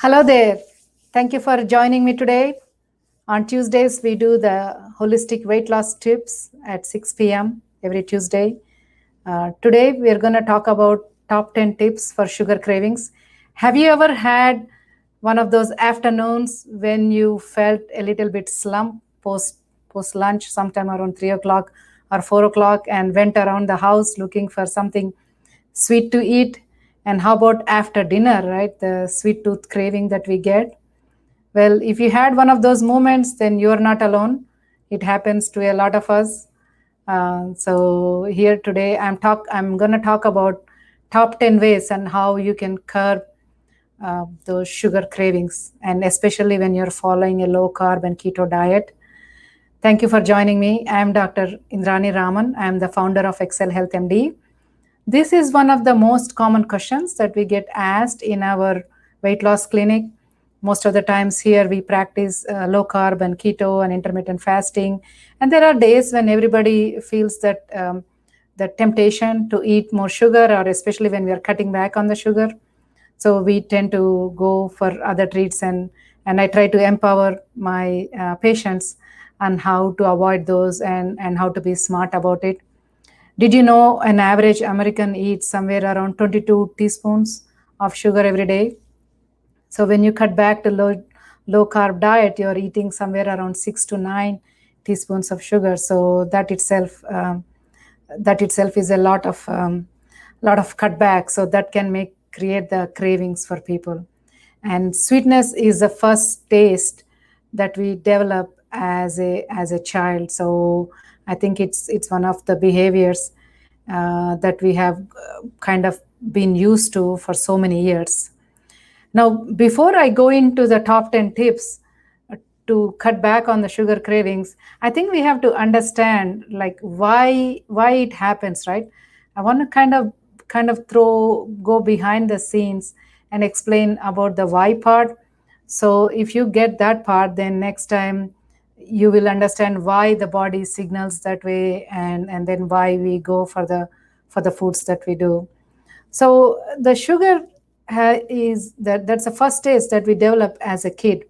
Hello there. Thank you for joining me today. On Tuesdays, we do the holistic weight loss tips at 6 p.m. every Tuesday. Today, we are going to talk about top 10 tips for sugar cravings. Have you ever had one of those afternoons when you felt a little bit slump post lunch, sometime around 3 o'clock or 4 o'clock, and went around the house looking for something sweet to eat? And how about after dinner, right? The sweet tooth craving that we get. Well, if you had one of those moments, then you're not alone. It happens to a lot of us. So here today, I'm going to talk about top 10 ways and how you can curb those sugar cravings, and especially when you're following a low carb and keto diet. Thank you for joining me. I'm Dr. Indrani Raman. I'm the founder of Excel Health MD. This is one of the most common questions that we get asked in our weight loss clinic. Most of the times here we practice low carb and keto and intermittent fasting. And there are days when everybody feels that the temptation to eat more sugar, or especially when we are cutting back on the sugar. So we tend to go for other treats, and I try to empower my patients on how to avoid those and how to be smart about it. Did you know an average American eats somewhere around 22 teaspoons of sugar every day? So when you cut back to low carb diet, you're eating somewhere around 6 to 9 teaspoons of sugar. So that itself is a lot of cutback. So that can create the cravings for people. And sweetness is the first taste that we develop as a child. So I think it's one of the behaviors that we have kind of been used to for so many years. Now, before I go into the top 10 tips to cut back on the sugar cravings, I think we have to understand like why it happens, right? I want to kind of go behind the scenes and explain about the why part. So if you get that part, then next time you will understand why the body signals that way, and then why we go for the foods that we do. So the sugar that's the first taste that we develop as a kid.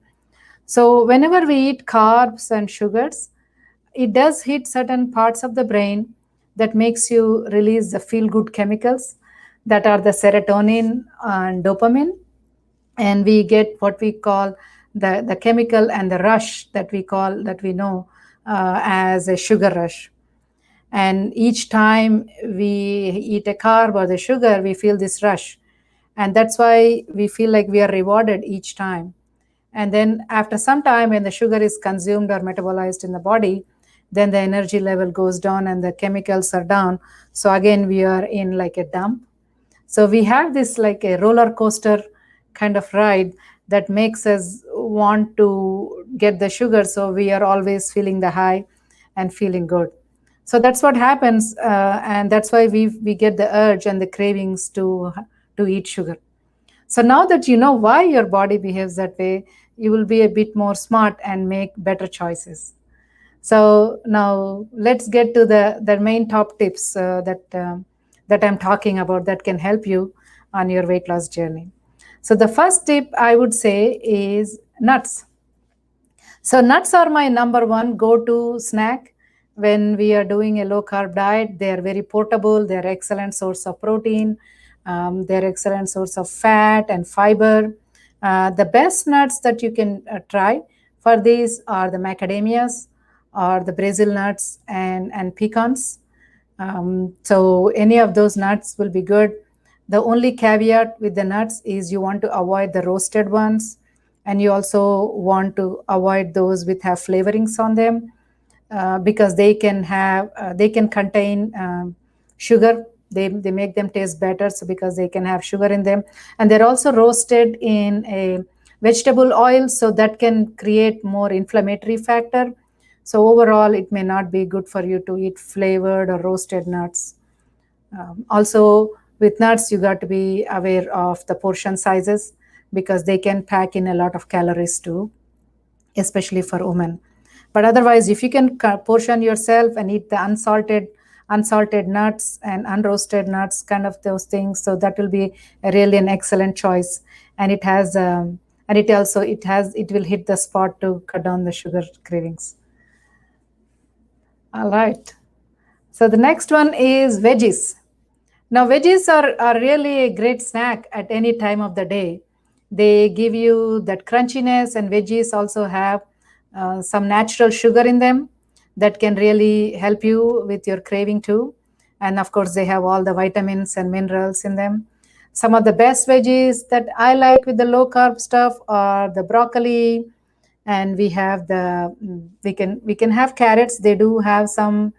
So whenever we eat carbs and sugars, it does hit certain parts of the brain that makes you release the feel good chemicals that are the serotonin and dopamine, and we get what we call the chemical and the rush that we know as a sugar rush. And each time we eat a carb or the sugar, we feel this rush, and that's why we feel like we are rewarded each time. And then after some time, when the sugar is consumed or metabolized in the body, then the energy level goes down and the chemicals are down. So again, we are in like a dump. So we have this like a roller coaster kind of ride that makes us want to get the sugar. So we are always feeling the high and feeling good. So that's what happens, and that's why we get the urge and the cravings to eat sugar. So now that you know why your body behaves that way, you will be a bit more smart and make better choices. So now let's get to the main top tips that I'm talking about that can help you on your weight loss journey. So the first tip I would say is nuts. So nuts are my number one go-to snack when we are doing a low carb diet. They are very portable. They are excellent source of protein. They're excellent source of fat and fiber. The best nuts that you can try for these are the macadamias or the Brazil nuts and pecans. So any of those nuts will be good. The only caveat with the nuts is you want to avoid the roasted ones, and you also want to avoid those with have flavorings on them, because they can contain sugar. They make them taste better, so because they can have sugar in them, and they're also roasted in a vegetable oil, so that can create more inflammatory factor. So overall, it may not be good for you to eat flavored or roasted nuts. Also, with nuts, you got to be aware of the portion sizes, because they can pack in a lot of calories too, especially for women. But otherwise, if you can portion yourself and eat the unsalted nuts and unroasted nuts, kind of those things, so that will be really an excellent choice. And it has and it will hit the spot to cut down the sugar cravings. All right. So the next one is veggies. Now, veggies are really a great snack at any time of the day. They give you that crunchiness, and veggies also have some natural sugar in them that can really help you with your craving too. And of course, they have all the vitamins and minerals in them. Some of the best veggies that I like with the low carb stuff are the broccoli, and we have the we can have carrots. They do have some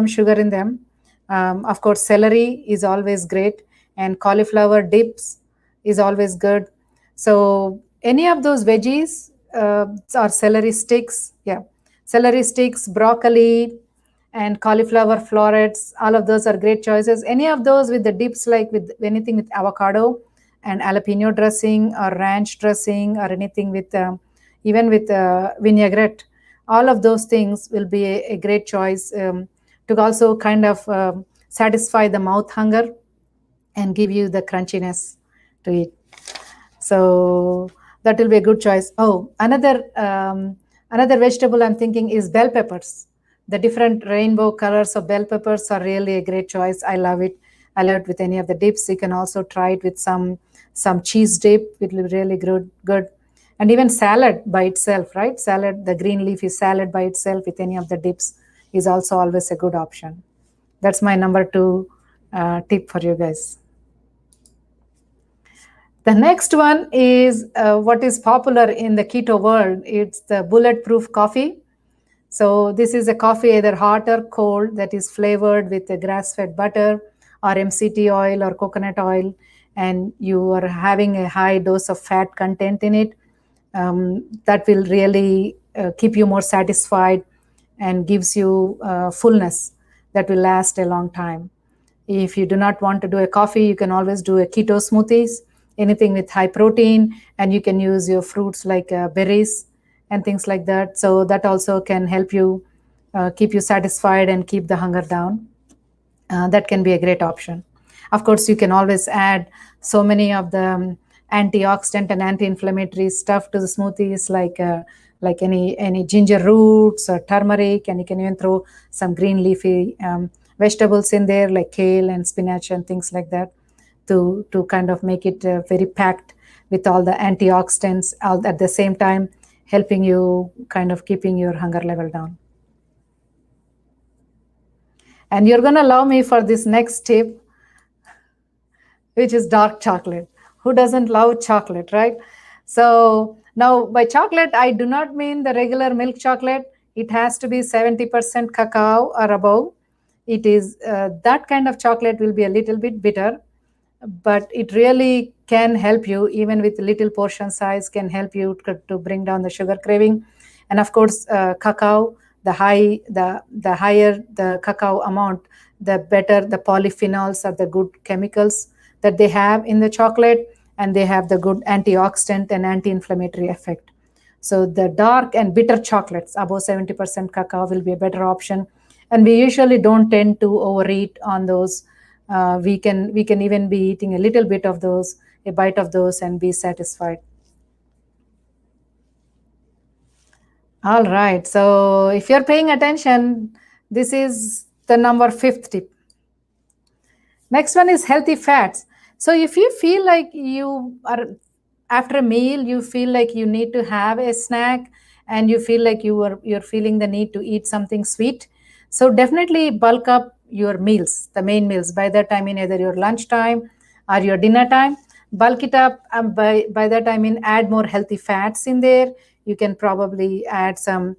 sugar in them. Of course, celery is always great, and cauliflower dips is always good. So any of those veggies, or celery sticks, yeah, celery sticks, broccoli, and cauliflower florets, all of those are great choices. Any of those with the dips, like with anything with avocado and jalapeno dressing or ranch dressing, or anything with even with vinaigrette, all of those things will be a great choice to also kind of satisfy the mouth hunger and give you the crunchiness to eat. So that will be a good choice. Oh, another vegetable I'm thinking is bell peppers. The different rainbow colors of bell peppers are really a great choice. I love it. I love it with any of the dips. You can also try it with some cheese dip. It will be really good. And even salad by itself, right? Salad, the green leafy salad by itself with any of the dips is also always a good option. That's my number 2 tip for you guys. The next one is what is popular in the keto world. It's the Bulletproof Coffee. So this is a coffee either hot or cold that is flavored with a grass-fed butter or MCT oil or coconut oil, and you are having a high dose of fat content in it. That will really keep you more satisfied and gives you fullness that will last a long time. If you do not want to do a coffee, you can always do a keto smoothies, anything with high protein, and you can use your fruits like berries and things like that. So that also can help you keep you satisfied and keep the hunger down. That can be a great option. Of course, you can always add so many of the antioxidant and anti-inflammatory stuff to the smoothies, like any ginger roots or turmeric, and you can even throw some green leafy vegetables in there, like kale and spinach and things like that, to kind of make it very packed with all the antioxidants, all at the same time helping you kind of keeping your hunger level down. And you're going to love me for this next tip, which is dark chocolate. Who doesn't love chocolate, right? So now by chocolate, I do not mean the regular milk chocolate. It has to be 70% cacao or above. It is that kind of chocolate will be a little bit bitter, but it really can help you, even with little portion size, can help you to bring down the sugar craving. And of course, cacao, the higher the cacao amount, the better the polyphenols or the good chemicals that they have in the chocolate, and they have the good antioxidant and anti-inflammatory effect. So the dark and bitter chocolates above 70% cacao will be a better option. And we usually don't tend to overeat on those. We can even be eating a little bit of those, a bite of those, and be satisfied. All right. So if you're paying attention, this is the number 5th tip. Next one is healthy fats. So if you feel like you are, after a meal, you feel like you need to have a snack, and you feel like you're feeling the need to eat something sweet, so definitely bulk up your meals, the main meals. By that I mean either your lunchtime or your dinner time. Bulk it up. By that I mean add more healthy fats in there. You can probably add some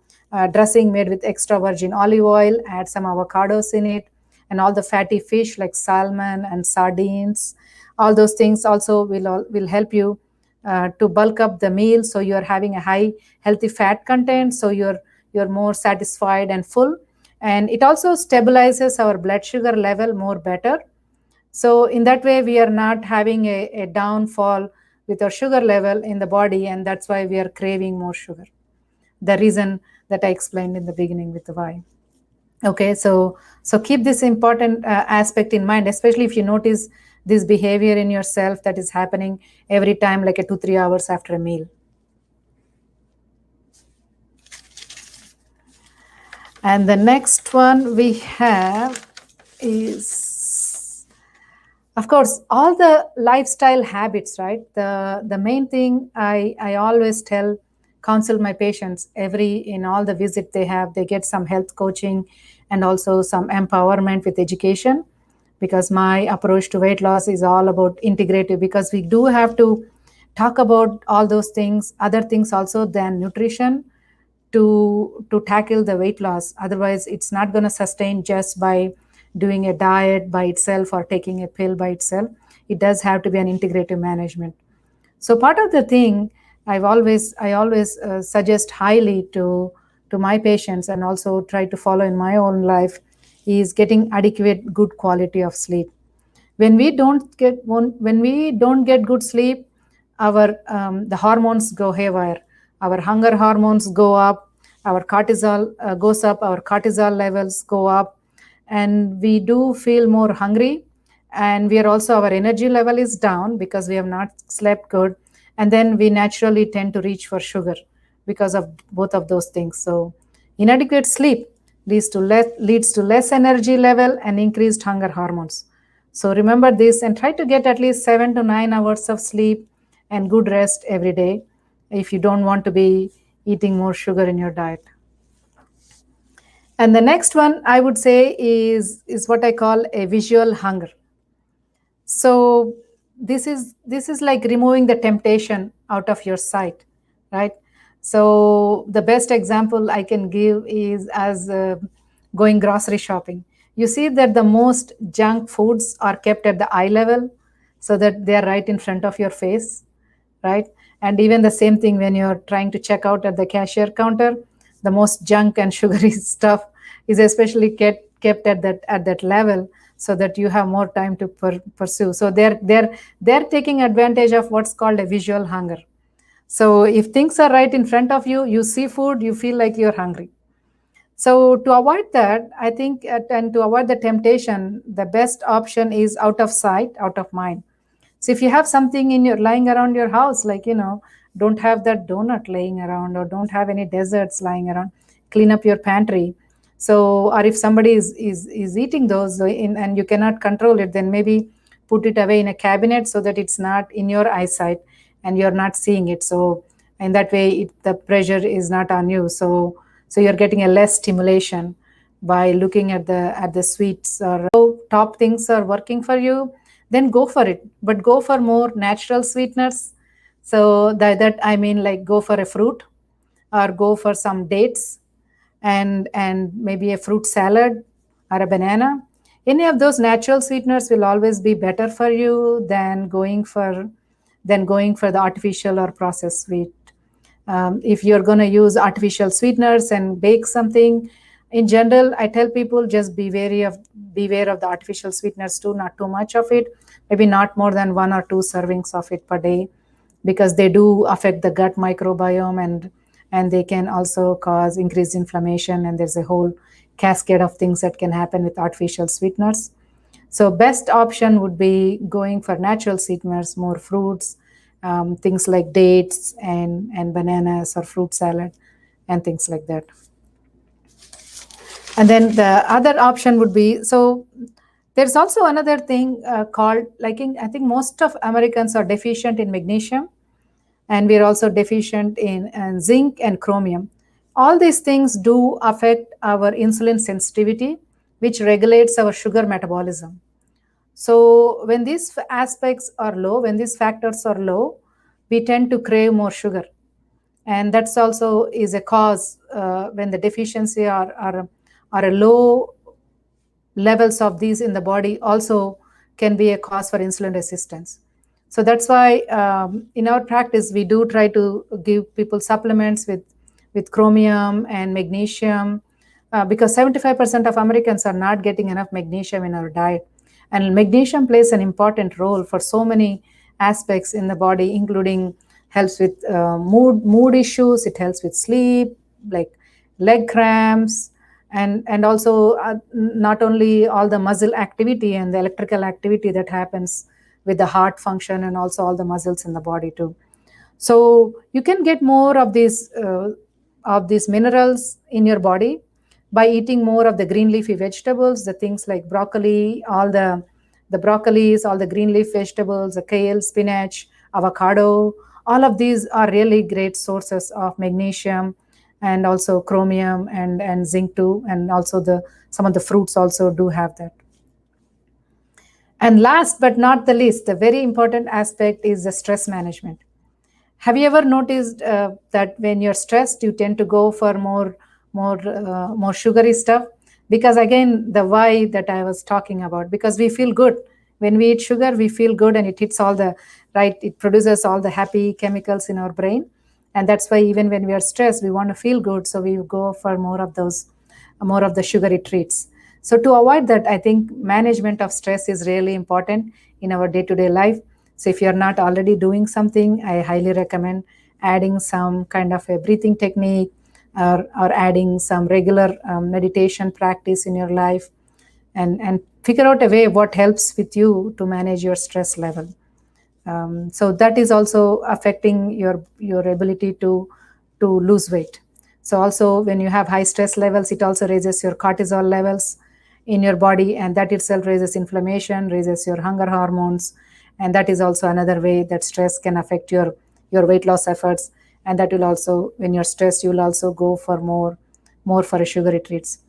dressing made with extra virgin olive oil, add some avocados in it, and all the fatty fish like salmon and sardines. All those things also will help you to bulk up the meal, so you're having a high healthy fat content, so you're more satisfied and full. And it also stabilizes our blood sugar level more better. So in that way, we are not having a downfall with our sugar level in the body, and that's why we are craving more sugar. The reason that I explained in the beginning with the why. Okay, so keep this important aspect in mind, especially if you notice this behavior in yourself that is happening every time, like a 2-3 hours after a meal. And the next one we have is, of course, all the lifestyle habits, right? The main thing I always counsel my patients in all the visit they have, they get some health coaching and also some empowerment with education, because my approach to weight loss is all about integrative, because we do have to talk about all those things, other things also than nutrition, to tackle the weight loss. Otherwise, it's not going to sustain just by doing a diet by itself or taking a pill by itself. It does have to be an integrative management. So part of the thing I always suggest highly to my patients, and also try to follow in my own life, is getting adequate good quality of sleep. When we don't get good sleep, our the hormones go haywire. Our hunger hormones go up, our cortisol goes up, our cortisol levels go up, and we do feel more hungry, and we are also, our energy level is down because we have not slept good, and then we naturally tend to reach for sugar because of both of those things. So inadequate sleep leads to less energy level and increased hunger hormones. So remember this and try to get at least 7 to 9 hours of sleep and good rest every day if you don't want to be eating more sugar in your diet. And the next one I would say is what I call a visual hunger. So this is like removing the temptation out of your sight, right? So the best example I can give is as going grocery shopping. You see that the most junk foods are kept at the eye level, so that they are right in front of your face, right? And even the same thing when you're trying to check out at the cashier counter, the most junk and sugary stuff is especially kept at that level, so that you have more time to pursue. So they're taking advantage of what's called a visual hunger. So if things are right in front of you, you see food, you feel like you're hungry. So to avoid that, I think, and to avoid the temptation, the best option is out of sight, out of mind. So if you have something in your lying around your house, like, don't have that donut laying around, or don't have any desserts lying around, clean up your pantry. So, or if somebody is eating those and you cannot control it, then maybe put it away in a cabinet so that it's not in your eyesight and you're not seeing it. So in that way, the pressure is not on you. So you're getting a less stimulation by looking at the sweets, or top things are working for you, then go for it, but go for more natural sweeteners. So that I mean, like, go for a fruit, or go for some dates, and maybe a fruit salad or a banana. Any of those natural sweeteners will always be better for you than going for the artificial or processed sweet. If you're going to use artificial sweeteners and bake something, in general, I tell people just beware of the artificial sweeteners too, not too much of it, maybe not more than 1 or 2 servings of it per day, because they do affect the gut microbiome, and they can also cause increased inflammation, and there's a whole cascade of things that can happen with artificial sweeteners. So best option would be going for natural sweeteners, more fruits, things like dates and bananas, or fruit salad and things like that. And then the other option would be, so there's also another thing called, like, I think most of Americans are deficient in magnesium, and we're also deficient in zinc and chromium. All these things do affect our insulin sensitivity, which regulates our sugar metabolism. So when these aspects are low, when these factors are low, we tend to crave more sugar. And that's also is a cause when the deficiency are a low levels of these in the body, also can be a cause for insulin resistance. So that's why in our practice, we do try to give people supplements with chromium and magnesium, because 75% of Americans are not getting enough magnesium in our diet. And magnesium plays an important role for so many aspects in the body, including helps with mood issues, it helps with sleep, like leg cramps, and also not only all the muscle activity and the electrical activity that happens with the heart function and also all the muscles in the body too. So you can get more of these minerals in your body by eating more of the green leafy vegetables, the things like broccoli, all the broccolis, all the green leaf vegetables, the kale, spinach, avocado. All of these are really great sources of magnesium and also chromium and zinc too. And also some of the fruits also do have that. And last but not the least, the very important aspect is the stress management. Have you ever noticed that when you're stressed, you tend to go for more sugary stuff? Because again, the why that I was talking about, because we feel good when we eat sugar, we feel good, and it hits all the right. It produces all the happy chemicals in our brain, and that's why even when we are stressed, we want to feel good, so we go for more of the sugary treats. So to avoid that, I think management of stress is really important in our day-to-day life. So if you're not already doing something, I highly recommend adding some kind of a breathing technique, or adding some regular meditation practice in your life, and figure out a way what helps with you to manage your stress level. So that is also affecting your ability to lose weight. So also when you have high stress levels, it also raises your cortisol levels in your body, and that itself raises inflammation, raises your hunger hormones, and that is also another way that stress can affect your weight loss efforts. And that will also, when you're stressed, you'll also go for more for a sugary treats.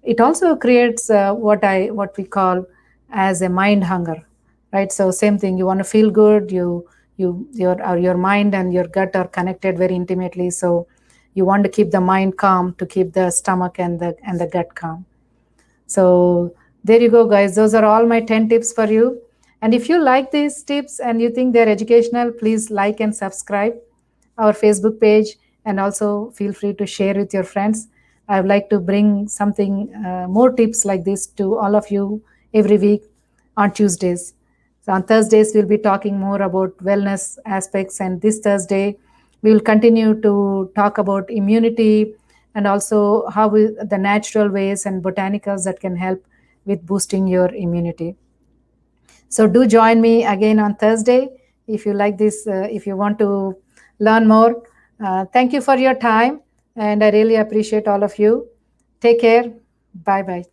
It also creates what we call as a mind hunger, right? So same thing, you want to feel good, your mind and your gut are connected very intimately, so you want to keep the mind calm to keep the stomach and the gut calm. So there you go, guys. Those are all my 10 tips for you. And if you like these tips and you think they're educational, please like and subscribe our Facebook page, and also feel free to share with your friends. I would like to bring something more tips like this to all of you every week on Tuesdays. So on Thursdays, we'll be talking more about wellness aspects, and this Thursday, we will continue to talk about immunity and also the natural ways and botanicals that can help with boosting your immunity. So do join me again on Thursday if you like this, if you want to learn more. Thank you for your time, and I really appreciate all of you. Take care. Bye bye.